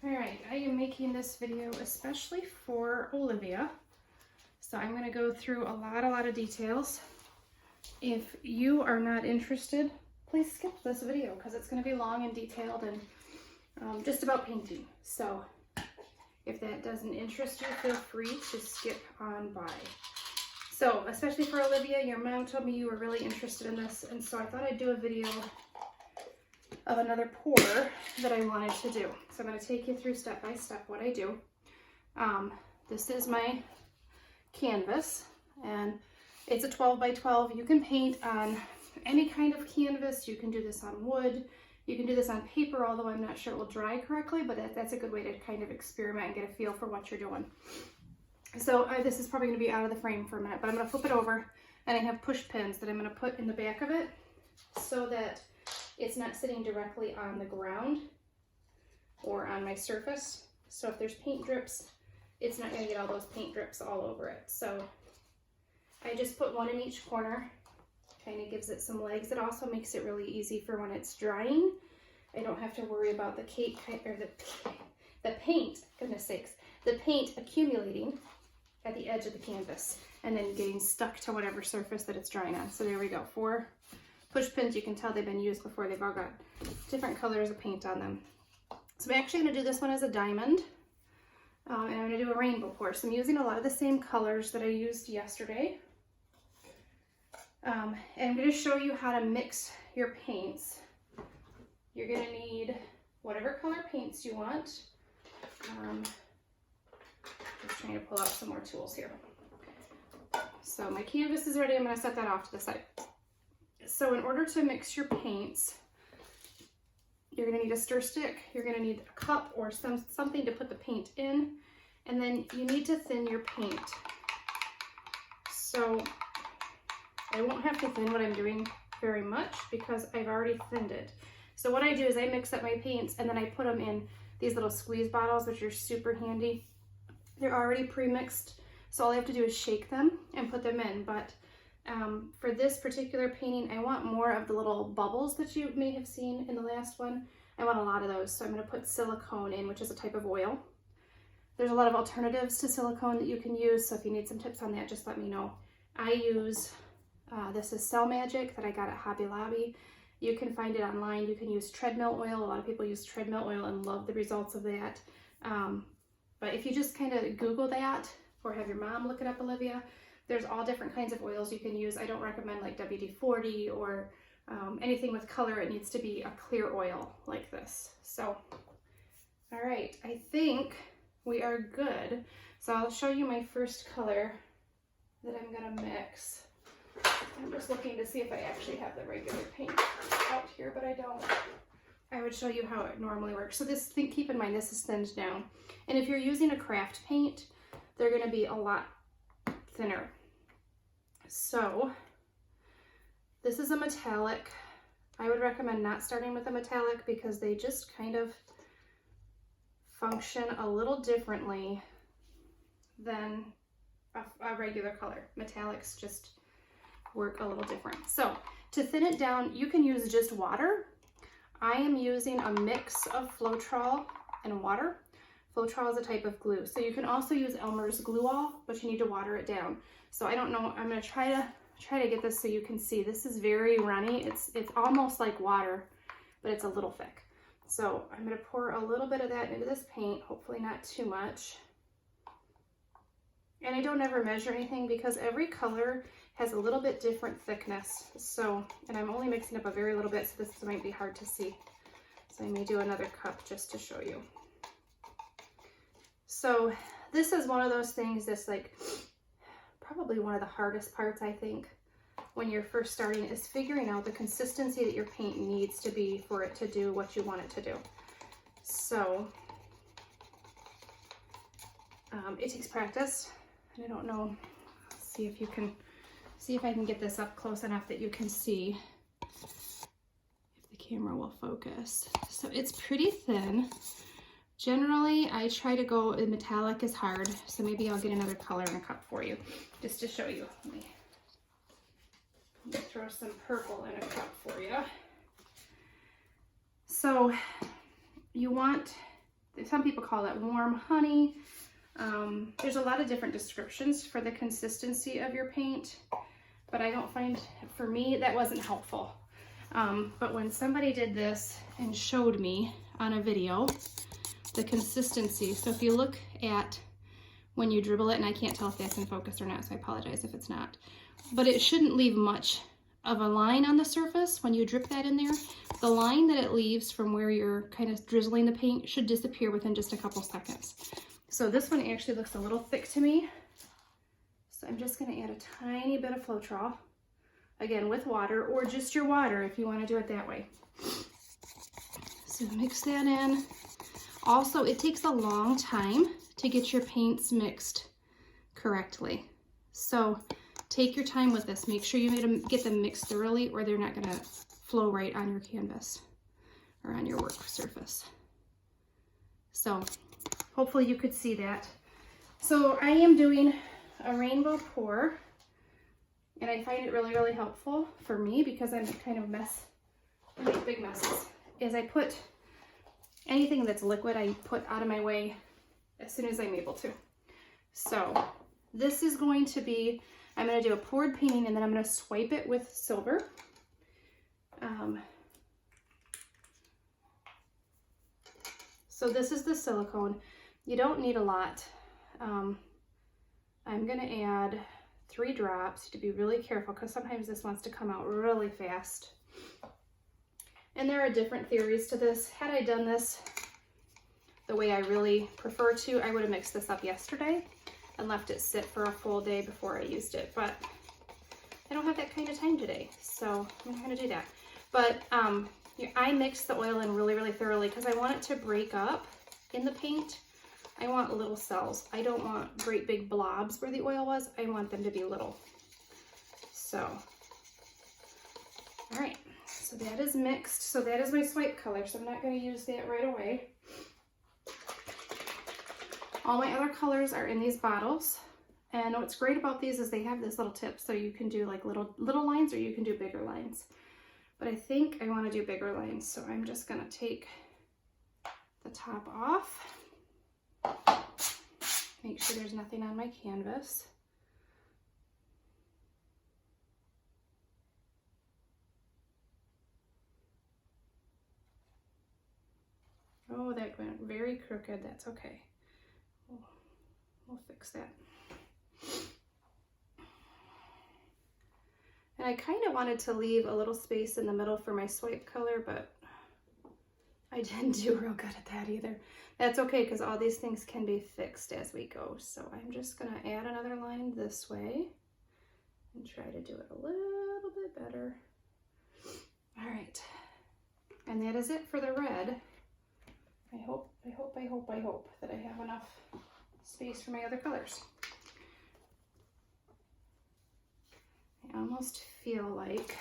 Alright, I am making this video especially for Olivia. So I'm going to go through a lot of details. If you are not interested, please skip this video because it's going to be long and detailed and just about painting. So if that doesn't interest you, feel free to skip on by. So especially for Olivia, your mom told me you were really interested in this, and so I thought I'd do a video of another pour that I wanted to do. So I'm going to take you through step by step what I do. This is my canvas, and it's a 12 by 12. You can paint on any kind of canvas. You can do this on wood. You can do this on paper, although I'm not sure it will dry correctly, but that's a good way to kind of experiment and get a feel for what you're doing. So this is probably going to be out of the frame for a minute, but I'm going to flip it over, and I have push pins that I'm going to put in the back of it so that it's not sitting directly on the ground or on my surface. So if there's paint drips, it's not going to get all those paint drips all over it. So I just put one in each corner. Kind of gives it some legs. It also makes it really easy for when it's drying. I don't have to worry about the cake or the paint, goodness sakes, the paint accumulating at the edge of the canvas and then getting stuck to whatever surface that it's drying on. So there we go, 4 push pins. You can tell they've been used before. They've all got different colors of paint on them. So I'm actually going to do this one as a diamond, and I'm going to do a rainbow pour. So I'm using a lot of the same colors that I used yesterday. And I'm going to show you how to mix your paints. You're going to need whatever color paints you want. Just trying to pull out some more tools here. So my canvas is ready. I'm going to set that off to the side. So in order to mix your paints, you're going to need a stir stick, you're going to need a cup or something to put the paint in, and then you need to thin your paint. So I won't have to thin what I'm doing very much because I've already thinned it. So what I do is I mix up my paints and then I put them in these little squeeze bottles, which are super handy. They're already pre-mixed, so all I have to do is shake them and put them in. But for this particular painting, I want more of the little bubbles that you may have seen in the last one. I want a lot of those, so I'm going to put silicone in, which is a type of oil. There's a lot of alternatives to silicone that you can use, so if you need some tips on that, just let me know. I use, this is Cell Magic that I got at Hobby Lobby. You can find it online. You can use treadmill oil. A lot of people use treadmill oil and love the results of that. But if you just kind of Google that, or have your mom look it up, Olivia, there's all different kinds of oils you can use. I don't recommend like WD-40 or anything with color. It needs to be a clear oil like this. So, all right, I think we are good. So I'll show you my first color that I'm gonna mix. I'm just looking to see if I actually have the regular paint out here, but I don't. I would show you how it normally works. So this thing, keep in mind, this is thinned down. And if you're using a craft paint, they're gonna be a lot thinner. So this is a metallic. I would recommend not starting with a metallic because they just kind of function a little differently than a regular color. Metallics just work a little different. So to thin it down, you can use just water. I am using a mix of Floetrol and water. Floetrol is a type of glue. So you can also use Elmer's Glue All, but you need to water it down. So I don't know, I'm gonna try to get this so you can see. This is very runny. It's almost like water, but it's a little thick. So I'm gonna pour a little bit of that into this paint, hopefully not too much. And I don't ever measure anything because every color has a little bit different thickness. So, and I'm only mixing up a very little bit, so this might be hard to see. So I may do another cup just to show you. So this is one of those things that's like probably one of the hardest parts, I think, when you're first starting, is figuring out the consistency that your paint needs to be for it to do what you want it to do. So it takes practice, and I don't know, let's see if I can get this up close enough that you can see if the camera will focus. So it's pretty thin. Generally, I try to go, metallic is hard, so maybe I'll get another color in a cup for you, just to show you. Let me throw some purple in a cup for you. So you want some people call it warm honey. There's a lot of different descriptions for the consistency of your paint, but I don't find, for me, that wasn't helpful. But when somebody did this and showed me on a video the consistency, so if you look at when you dribble it, and I can't tell if that's in focus or not, so I apologize if it's not, but it shouldn't leave much of a line on the surface when you drip that in there. The line that it leaves from where you're kind of drizzling the paint should disappear within just a couple seconds. So this one actually looks a little thick to me. So I'm just gonna add a tiny bit of Floetrol, again with water, or just your water if you wanna do it that way. So mix that in. Also, it takes a long time to get your paints mixed correctly. So take your time with this. Make sure you get them mixed thoroughly, or they're not gonna flow right on your canvas or on your work surface. So hopefully you could see that. So I am doing a rainbow pour, and I find it really, really helpful for me because I'm kind of I make big messes. Is I put anything that's liquid, I put out of my way as soon as I'm able to. So this is going to be, I'm going to do a poured painting, and then I'm going to swipe it with silver. So this is the silicone. You don't need a lot. I'm going to add 3 drops to be really careful because sometimes this wants to come out really fast. And there are different theories to this. Had I done this the way I really prefer to, I would have mixed this up yesterday and left it sit for a full day before I used it, but I don't have that kind of time today, so I'm not going to do that. But I mix the oil in really, really thoroughly because I want it to break up in the paint. I want little cells. I don't want great big blobs where the oil was. I want them to be little. So, all right, so that is mixed. So that is my swipe color, so I'm not going to use that right away. All my other colors are in these bottles, and what's great about these is they have this little tip, so you can do like little lines, or you can do bigger lines. But I think I want to do bigger lines, so I'm just going to take the top off, make sure there's nothing on my canvas. Oh, that went very crooked. That's okay. We'll fix that. And I kind of wanted to leave a little space in the middle for my swipe color, but I didn't do real good at that either. That's okay, because all these things can be fixed as we go. So I'm just going to add another line this way and try to do it a little bit better. All right. And that is it for the red. I hope that I have enough space for my other colors. I almost feel like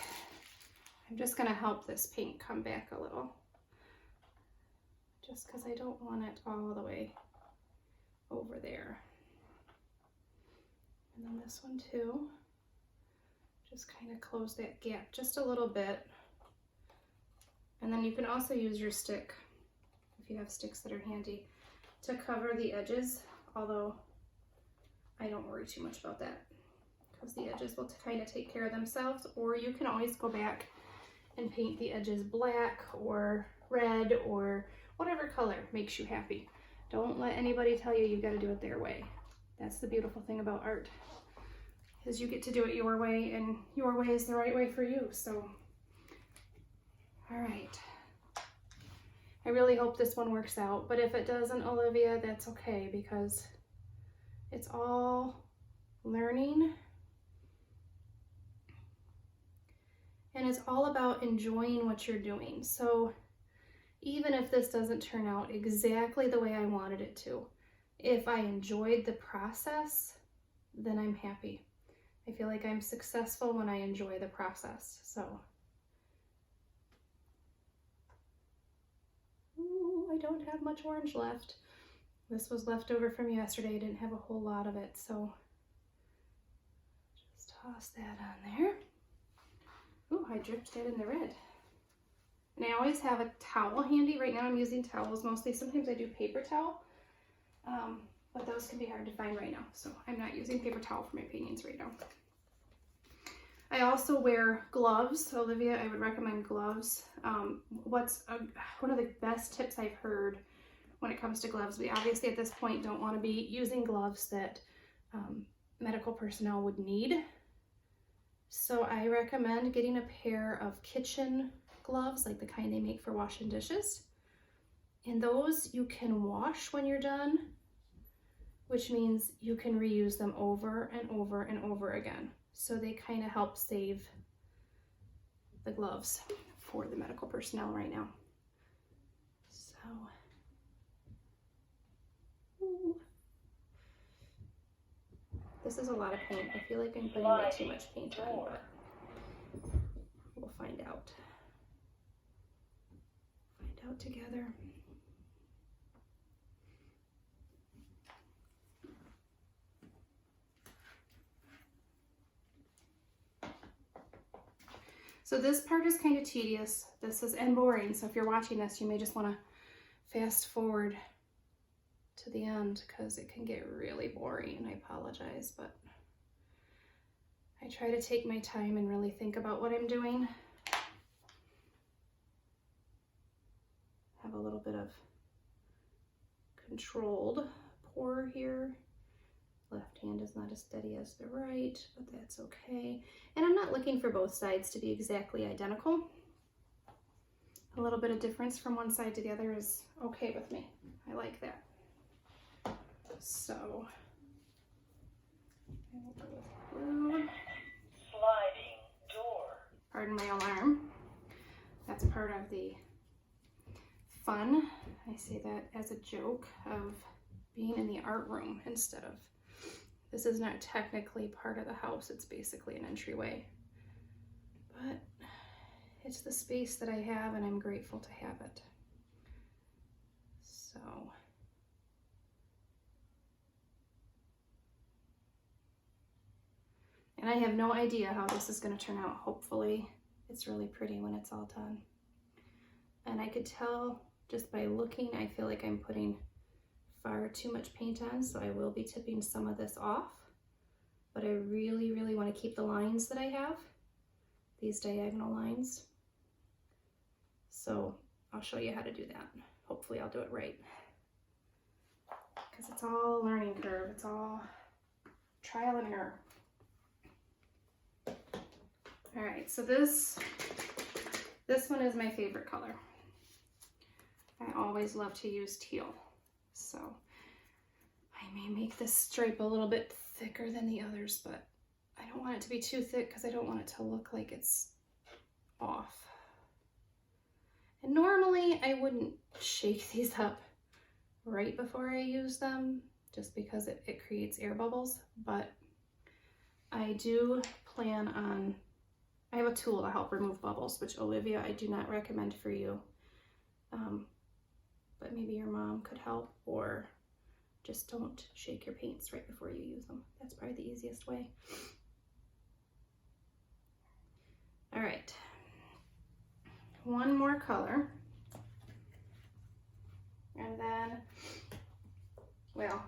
I'm just going to help this paint come back a little, just because I don't want it all the way over there. And then this one too, just kind of close that gap just a little bit. And then you can also use your stick, if you have sticks that are handy, to cover the edges, although I don't worry too much about that because the edges will kind of take care of themselves. Or you can always go back and paint the edges black or red or whatever color makes you happy. Don't let anybody tell you got to do it their way. That's the beautiful thing about art, is you get to do it your way, and your way is the right way for you. So, all right. I really hope this one works out, but if it doesn't, Olivia, that's okay, because it's all learning. And it's all about enjoying what you're doing. So even if this doesn't turn out exactly the way I wanted it to, if I enjoyed the process, then I'm happy. I feel like I'm successful when I enjoy the process. So, ooh, I don't have much orange left. This was left over from yesterday. I didn't have a whole lot of it, so just toss that on there. Ooh, I dripped that in the red. And I always have a towel handy. Right now I'm using towels mostly. Sometimes I do paper towel, but those can be hard to find right now. So I'm not using paper towel for my paintings right now. I also wear gloves. Olivia, I would recommend gloves. One of the best tips I've heard when it comes to gloves, we obviously at this point don't want to be using gloves that medical personnel would need. So I recommend getting a pair of kitchen gloves, like the kind they make for washing dishes. And those you can wash when you're done, which means you can reuse them over and over and over again. So they kind of help save the gloves for the medical personnel right now. So, ooh. This is a lot of paint. I feel like I'm putting way too much paint on, but we'll find out. Find out together. So this part is kind of tedious. This is and boring. So if you're watching this, you may just want to fast forward to the end because it can get really boring. I apologize, but I try to take my time and really think about what I'm doing. Have a little bit of controlled pour here. Left hand is not as steady as the right, but that's okay. And I'm not looking for both sides to be exactly identical. A little bit of difference from one side to the other is okay with me. I like that. So, I will go with blue. Sliding door. Pardon my alarm. That's part of the fun. I say that as a joke of being in the art room instead of, this is not technically part of the house, it's basically an entryway. But it's the space that I have and I'm grateful to have it. So, and I have no idea how this is going to turn out. Hopefully it's really pretty when it's all done. And I could tell just by looking, I feel like I'm putting far too much paint on, so I will be tipping some of this off. But I really, really want to keep the lines that I have, these diagonal lines. So I'll show you how to do that. Hopefully I'll do it right. Because it's all a learning curve. It's all trial and error. All right, so this one is my favorite color. I always love to use teal. So I may make this stripe a little bit thicker than the others, but I don't want it to be too thick because I don't want it to look like it's off. And normally I wouldn't shake these up right before I use them just because it creates air bubbles, but I do plan on, I have a tool to help remove bubbles, which Olivia, I do not recommend for you. But maybe your mom could help, or just don't shake your paints right before you use them. That's probably the easiest way. All right, one more color. And then, well,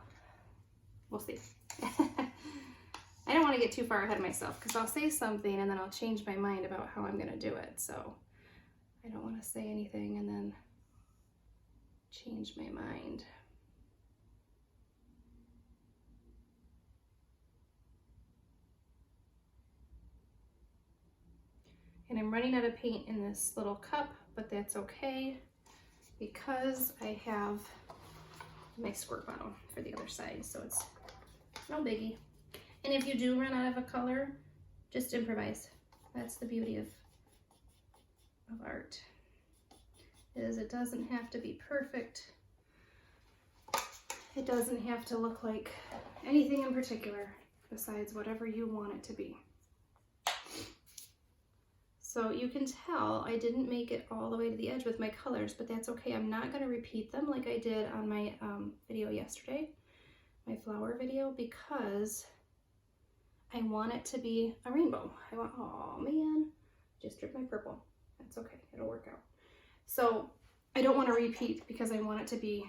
we'll see. I don't want to get too far ahead of myself because I'll say something and then I'll change my mind about how I'm going to do it. So I don't want to say anything and then change my mind. And I'm running out of paint in this little cup, but that's okay because I have my squirt bottle for the other side, so it's no biggie. And if you do run out of a color, just improvise. That's the beauty of art. Is it doesn't have to be perfect. It doesn't have to look like anything in particular besides whatever you want it to be. So you can tell I didn't make it all the way to the edge with my colors, but that's okay. I'm not going to repeat them like I did on my video yesterday, my flower video, because I want it to be a rainbow. I want, oh man, just dripped my purple. That's okay, it'll work out. So I don't want to repeat because I want it to be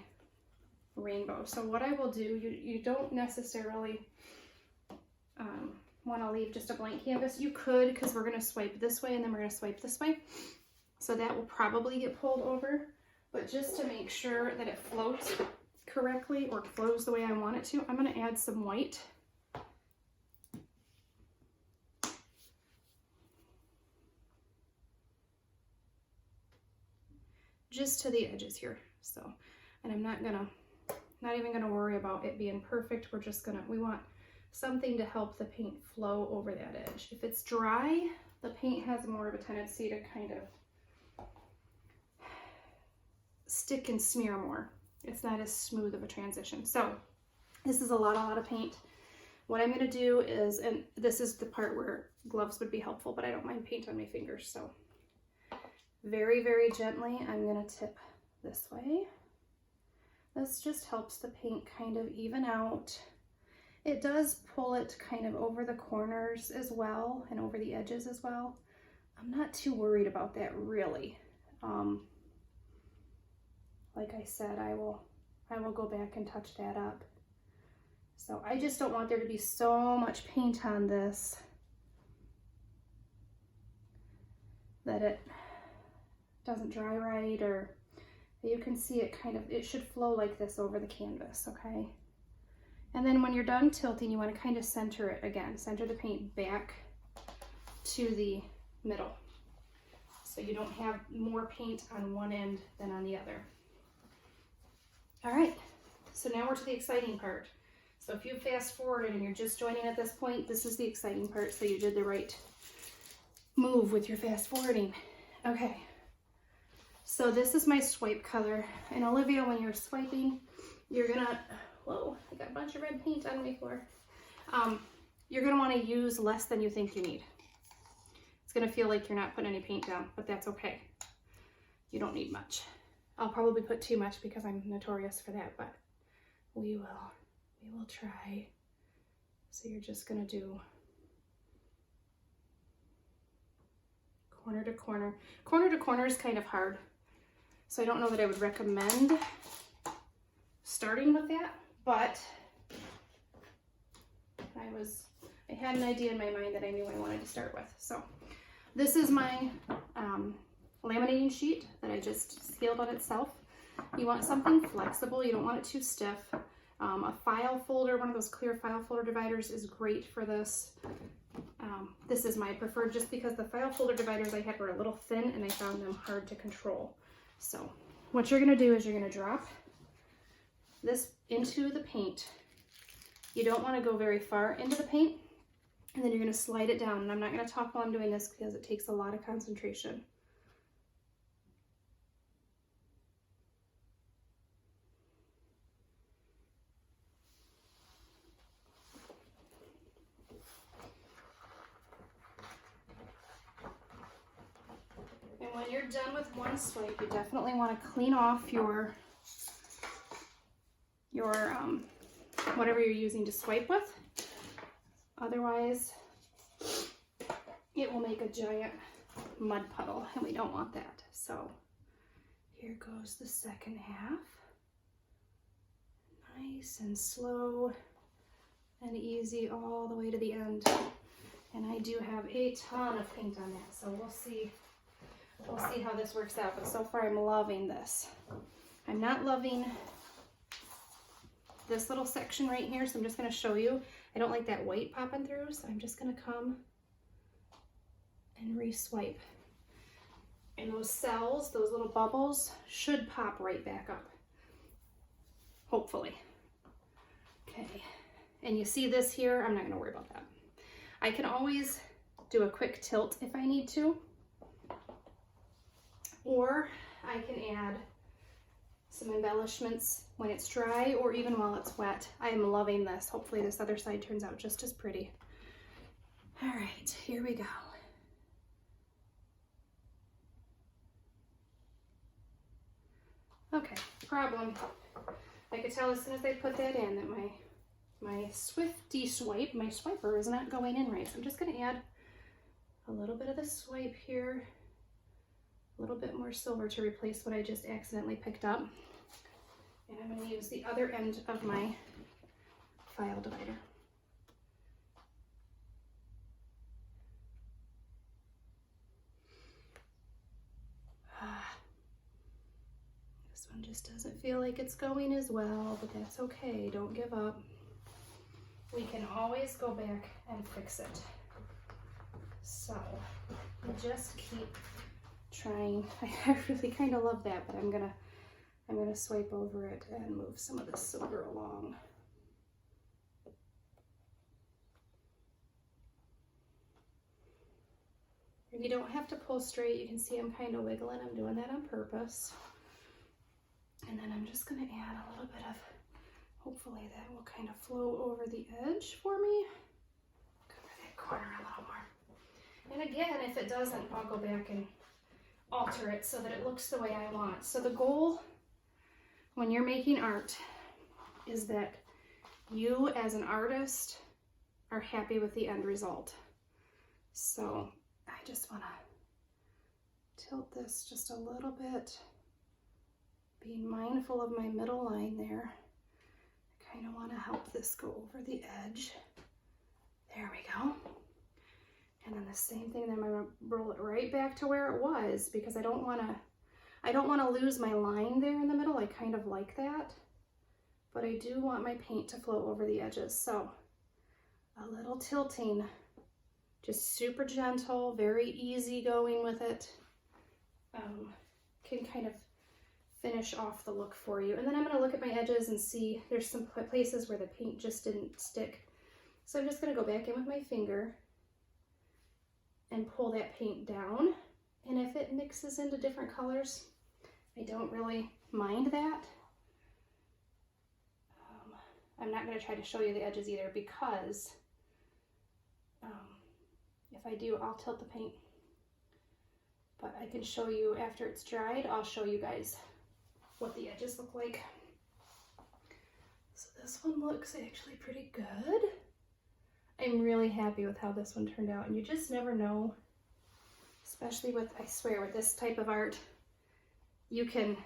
rainbow. So what I will do, you don't necessarily want to leave just a blank canvas. You could, because we're going to swipe this way and then we're going to swipe this way. So that will probably get pulled over. But just to make sure that it floats correctly or flows the way I want it to, I'm going to add some white. Just to the edges here. So, and I'm not even gonna worry about it being perfect. We want something to help the paint flow over that edge. If it's dry, the paint has more of a tendency to kind of stick and smear more. It's not as smooth of a transition. So this is a lot of paint. What I'm gonna do is, and this is the part where gloves would be helpful, but I don't mind paint on my fingers, so very, very gently, I'm gonna tip this way. This just helps the paint kind of even out. It does pull it kind of over the corners as well and over the edges as well. I'm not too worried about that really. Like I said, I will go back and touch that up. So I just don't want there to be so much paint on this that it doesn't dry right, or you can see it kind of, it should flow like this over the canvas, okay? And then when you're done tilting, you want to kind of center it again, center the paint back to the middle, so you don't have more paint on one end than on the other. All right, so now we're to the exciting part. So if you fast forwarded and you're just joining at this point, this is the exciting part, so you did the right move with your fast forwarding. Okay. So this is my swipe color, and Olivia, when you're swiping, you're gonna, whoa, I got a bunch of red paint on my floor. You're gonna wanna use less than you think you need. It's gonna feel like you're not putting any paint down, but that's okay. You don't need much. I'll probably put too much because I'm notorious for that, but we will try. So you're just gonna do corner to corner. Corner to corner is kind of hard. So I don't know that I would recommend starting with that, but I had an idea in my mind that I knew I wanted to start with. So this is my laminating sheet that I just sealed on itself. You want something flexible. You don't want it too stiff. A file folder, one of those clear file folder dividers, is great for this. This is my preferred just because the file folder dividers I had were a little thin and I found them hard to control. So what you're gonna do is you're gonna drop this into the paint. You don't wanna go very far into the paint, and then you're gonna slide it down. And I'm not gonna talk while I'm doing this because it takes a lot of concentration. When you're done with one swipe, you definitely want to clean off your whatever you're using to swipe with. Otherwise, it will make a giant mud puddle, and we don't want that. So here goes the second half. Nice and slow and easy all the way to the end. And I do have a ton of paint on that, so we'll see how this works out, but so far I'm loving this. I'm not loving this little section right here, so I'm just going to show you. I don't like that white popping through, so I'm just going to come and re-swipe. And those cells, those little bubbles, should pop right back up. Hopefully. Okay, and you see this here? I'm not going to worry about that. I can always do a quick tilt if I need to. Or I can add some embellishments when it's dry or even while it's wet. I am loving this. Hopefully this other side turns out just as pretty. All right, here we go. Okay, problem. I could tell as soon as I put that in that my Swifty swipe, my swiper is not going in right. So I'm just gonna add a little bit of the swipe here. little bit more silver to replace what I just accidentally picked up. And I'm going to use the other end of my file divider. This one just doesn't feel like it's going as well, but that's okay. Don't give up. We can always go back and fix it. So just keep trying. I really kind of love that, but I'm gonna swipe over it and move some of the silver along. And you don't have to pull straight. You can see I'm kind of wiggling. I'm doing that on purpose. And then I'm just gonna add a little bit of, hopefully that will kind of flow over the edge for me. Cover that corner a little more. And again, if it doesn't, I'll go back and alter it so that it looks the way I want. So the goal when you're making art is that you as an artist are happy with the end result. So I just want to tilt this just a little bit, being mindful of my middle line there. I kind of want to help this go over the edge. There we go. And then the same thing, then I'm going to roll it right back to where it was, because I don't want to lose my line there in the middle. I kind of like that, but I do want my paint to flow over the edges. So a little tilting, just super gentle, very easy going with it, can kind of finish off the look for you. And then I'm going to look at my edges and see there's some places where the paint just didn't stick. So I'm just going to go back in with my finger and pull that paint down. And if it mixes into different colors, I don't really mind that. I'm not going to try to show you the edges either, because if I do, I'll tilt the paint. But I can show you after it's dried. I'll show you guys what the edges look like. So this one looks actually pretty good. I'm really happy with how this one turned out, and you just never know, especially with, I swear, with this type of art, you can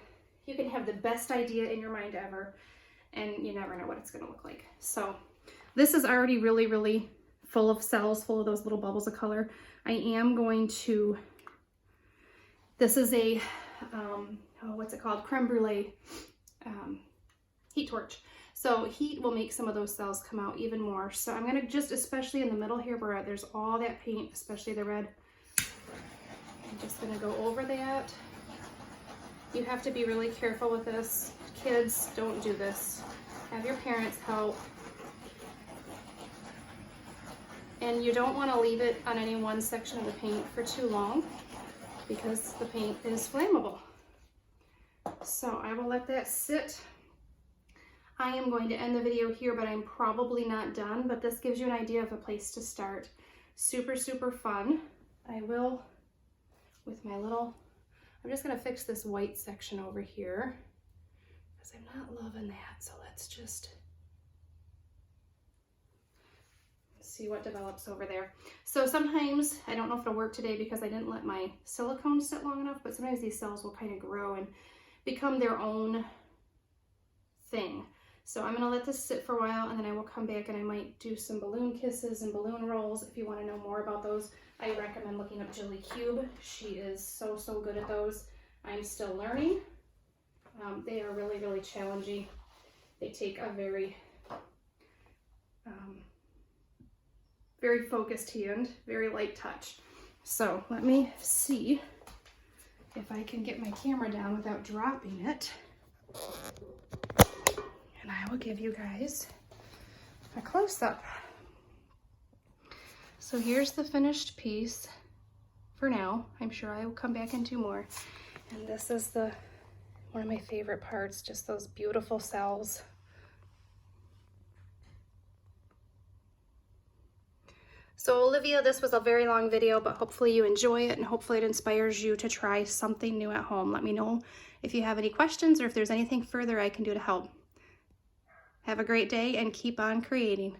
have the best idea in your mind ever, and you never know what it's going to look like. So this is already really, really full of cells, full of those little bubbles of color. I am going to, this is a, what's it called? Creme brulee heat torch. So heat will make some of those cells come out even more. So I'm gonna just, especially in the middle here where there's all that paint, especially the red, I'm just gonna go over that. You have to be really careful with this. Kids, don't do this. Have your parents help. And you don't wanna leave it on any one section of the paint for too long, because the paint is flammable. So I will let that sit. I am going to end the video here, but I'm probably not done, but this gives you an idea of a place to start. Super, super fun. I will, with my little, I'm just gonna fix this white section over here, because I'm not loving that. So let's just see what develops over there. So sometimes, I don't know if it'll work today because I didn't let my silicone sit long enough, but sometimes these cells will kind of grow and become their own thing. So I'm gonna let this sit for a while, and then I will come back and I might do some balloon kisses and balloon rolls. If you wanna know more about those, I recommend looking up Julie Cube. She is so, so good at those. I'm still learning. They are really, really challenging. They take a very, very focused hand, very light touch. So let me see if I can get my camera down without dropping it. And I will give you guys a close-up. So here's the finished piece for now. I'm sure I will come back and do more. And this is one of my favorite parts, just those beautiful cells. So Olivia, this was a very long video, but hopefully you enjoy it, and hopefully it inspires you to try something new at home. Let me know if you have any questions or if there's anything further I can do to help. Have a great day and keep on creating.